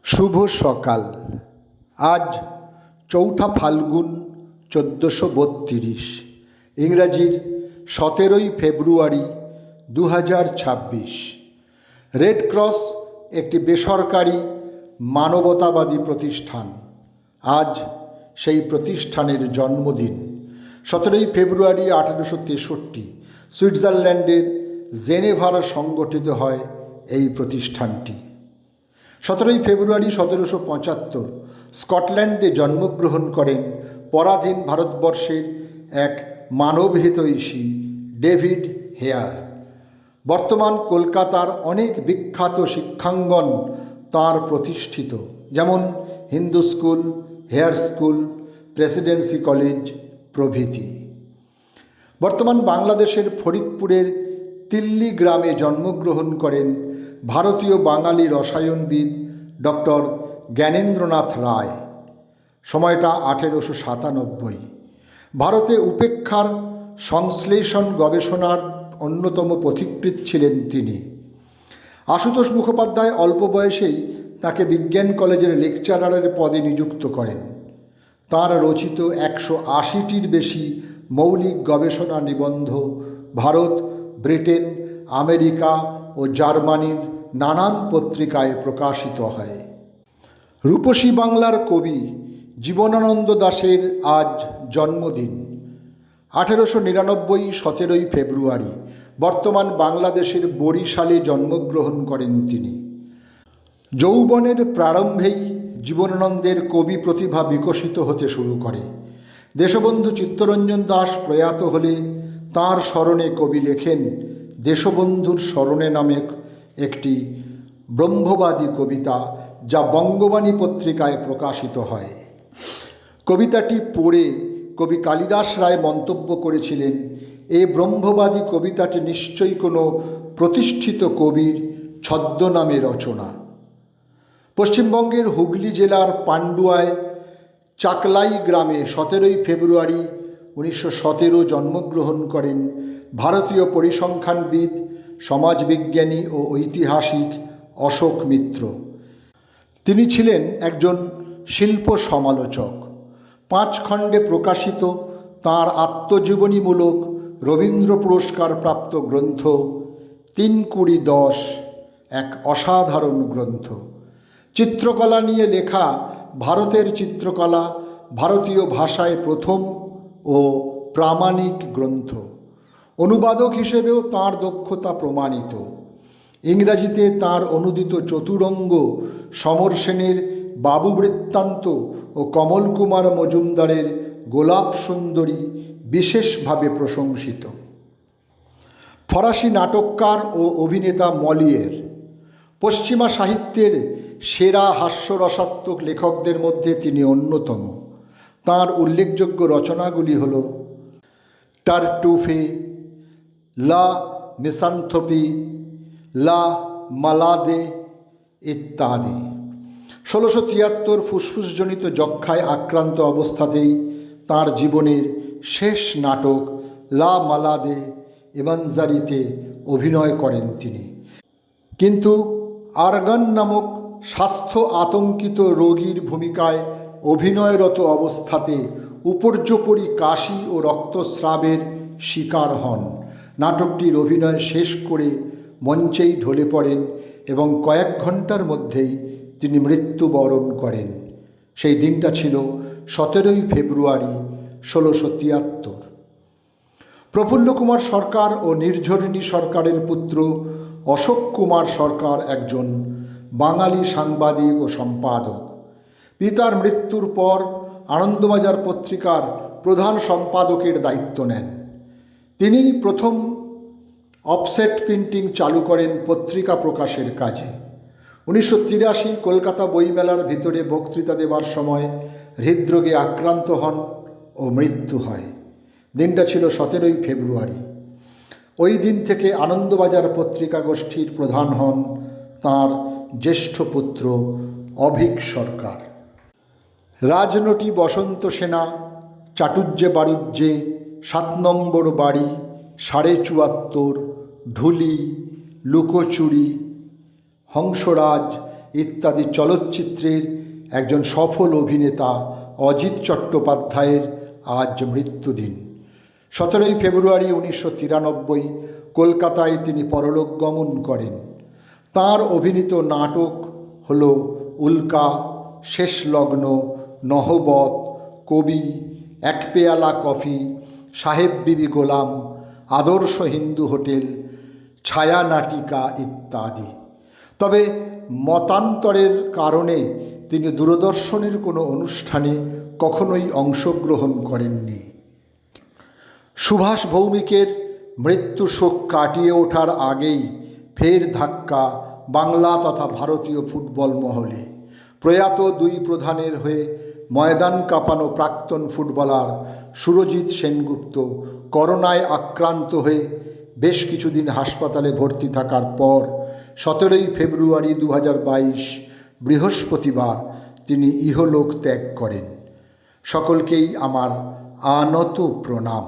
শুভ সকাল। আজ ৪ঠা ফাল্গুন ১৪৩২, ইংরাজির ১৭ই ফেব্রুয়ারি ২০২৬। Red cross একটি বেসরকারি মানবতাবাদী প্রতিষ্ঠান। আজ সেই প্রতিষ্ঠানের জন্মদিন। ১৭ই ফেব্রুয়ারি ১৮৬৩ সুইজারল্যান্ডের জেনেভার সংগঠিত হয় এই প্রতিষ্ঠানটি। ১৭ই ফেব্রুয়ারি ১৭৭৫ স্কটল্যান্ডে জন্মগ্রহণ করেন পরাধীন ভারতবর্ষের এক মানবহিতৈষী ডেভিড হেয়ার। বর্তমান কলকাতার অনেক বিখ্যাত শিক্ষাঙ্গন তাঁর প্রতিষ্ঠিত, যেমন Hindu School, Hare School, Presidency College প্রভৃতি। বর্তমান বাংলাদেশের ফরিদপুরের তিল্লি গ্রামে জন্মগ্রহণ করেন ভারতীয় বাঙালি রসায়নবিদ ডক্টর জ্ঞানেন্দ্রনাথ রায়। সময়টা ১৮৯৭। ভারতে উপেক্ষার সংশ্লেষণ গবেষণার অন্যতম পথিকৃৎ ছিলেন তিনি। আশুতোষ মুখোপাধ্যায় অল্প বয়সেই তাকে বিজ্ঞান কলেজের লেকচারারের পদে নিযুক্ত করেন। তাঁর রচিত ১৮০টির বেশি মৌলিক গবেষণা নিবন্ধ ভারত, ব্রিটেন, আমেরিকা ও জার্মানির নানান পত্রিকায় প্রকাশিত হয়। রূপসী বাংলার কবি জীবনানন্দ দাশের আজ জন্মদিন। ১৮৯৯ ১৭ই ফেব্রুয়ারি বর্তমান বাংলাদেশের বরিশালে জন্মগ্রহণ করেন তিনি। যৌবনের প্রারম্ভেই জীবনানন্দের কবি প্রতিভা বিকশিত হতে শুরু করে। দেশবন্ধু চিত্তরঞ্জন দাশ প্রয়াত হলে তাঁর স্মরণে কবি লেখেন দেশবন্ধুর স্মরণে নামে একটি ব্রহ্মবাদী কবিতা, যা বঙ্গবাণী পত্রিকায় প্রকাশিত হয়। কবিতাটি পড়ে কবি কালিদাস রায় মন্তব্য করেছিলেন, এই ব্রহ্মবাদী কবিতাটি নিশ্চয়ই কোনো প্রতিষ্ঠিত কবির ছদ্মনামে রচনা। পশ্চিমবঙ্গের হুগলি জেলার পান্ডুয়ায় চাকলাই গ্রামে ১৭ই ফেব্রুয়ারি ১৯১৭ জন্মগ্রহণ করেন ভারতীয় পরিসংখ্যানবিদ, সমাজবিজ্ঞানী ও ঐতিহাসিক অশোক মিত্র। তিনি ছিলেন একজন শিল্প সমালোচক। ৫ খণ্ডে প্রকাশিত তাঁর আত্মজীবনীমূলক রবীন্দ্র পুরস্কার প্রাপ্ত গ্রন্থ ৩-২০-১০ এক অসাধারণ গ্রন্থ। চিত্রকলা নিয়ে লেখা ভারতের চিত্রকলা ভারতীয় ভাষায় প্রথম ও প্রামাণিক গ্রন্থ। অনুবাদক হিসেবেও তাঁর দক্ষতা প্রমাণিত। ইংরাজিতে তাঁর অনুদিত চতুরঙ্গ, সমর সেনের বাবু বৃত্তান্ত ও কমল কুমার মজুমদারের গোলাপ সুন্দরী বিশেষভাবে প্রশংসিত। ফরাসি নাটককার ও অভিনেতা মলিয়ের পশ্চিমা সাহিত্যের সেরা হাস্যরসাত্মক লেখকদের মধ্যে তিনি অন্যতম। তাঁর উল্লেখযোগ্য রচনাগুলি হল টারটুফে, লা মিসান্থ্রপি, লা মালাদে ইত্যাদি। ১৬৭৩ ফুসফুসজনিত যক্ষ্মায় আক্রান্ত অবস্থাতেই তাঁর জীবনের শেষ নাটক লা মালাদে ইমানজারিতে অভিনয় করেন তিনি। কিন্তু আরগান নামক স্বাস্থ্য আতঙ্কিত রোগীর ভূমিকায় অভিনয়রত অবস্থাতে উপর্যুপরি কাশি ও রক্তস্রাবের শিকার হন। নাটকটির অভিনয় শেষ করে মঞ্চেই ঢলে পড়েন এবং কয়েক ঘন্টার মধ্যেই তিনি মৃত্যুবরণ করেন। সেই দিনটা ছিল ১৭ই ফেব্রুয়ারি ১৬৭৩। প্রফুল্ল কুমার সরকার ও নির্ঝরিণী সরকারের পুত্র অশোক কুমার সরকার একজন বাঙালি সাংবাদিক ও সম্পাদক। পিতার মৃত্যুর পর আনন্দবাজার পত্রিকার প্রধান সম্পাদকের দায়িত্ব নেন। তিনিই প্রথম অফসেট প্রিন্টিং চালু করেন পত্রিকা প্রকাশের কাজে। ১৯৮৩ কলকাতা বইমেলার ভিতরে বক্তৃতা দেবার সময় হৃদরোগে আক্রান্ত হন ও মৃত্যু হয়। দিনটা ছিল ১৭ই ফেব্রুয়ারি। ওই দিন থেকে আনন্দবাজার পত্রিকা গোষ্ঠীর প্রধান হন তাঁর জ্যেষ্ঠ পুত্র অভীক সরকার। রাজনটি বসন্ত সেনা, চাটুজ্জে বাড়ুজ্জে, ৭ নম্বর বাড়ি, ৭৪.৫, ঢুলি, লুকোচুরি, হংসরাজ ইত্যাদি চলচ্চিত্রের একজন সফল অভিনেতা অজিত চট্টোপাধ্যায়ের আজ মৃত্যুদিন। 17 ফেব্রুয়ারি 1993 কলকাতায় তিনি পরলোক গমন করেন। তাঁর অভিনীত নাটক হল উল্কা, শেষ লগ্ন, নহবত, কবি, এক পেয়ালা কফি, সাহেব বিবি গোলাম, আদর্শ হিন্দু হোটেল, ছায়া নাটিকা ইত্যাদি। তবে মতান্তরের কারণে তিনি দূরদর্শনের কোনো অনুষ্ঠানে কখনোই অংশগ্রহণ করেননি। সুভাষ ভৌমিকের মৃত্যু শোক কাটিয়ে ওঠার আগেই ফের ধাক্কা বাংলা তথা ভারতীয় ফুটবল মহলে। প্রয়াত দুই প্রধানের হয়ে ময়দান কাঁপানো প্রাক্তন ফুটবলার সুরজিৎ সেনগুপ্ত করোনায় আক্রান্ত হয়ে বেশ কিছুদিন হাসপাতালে ভর্তি থাকার পর 17 ফেব্রুয়ারি 2022 বৃহস্পতিবার তিনি ইহলোক ত্যাগ করেন। সকলকেই আমার আনত প্রণাম।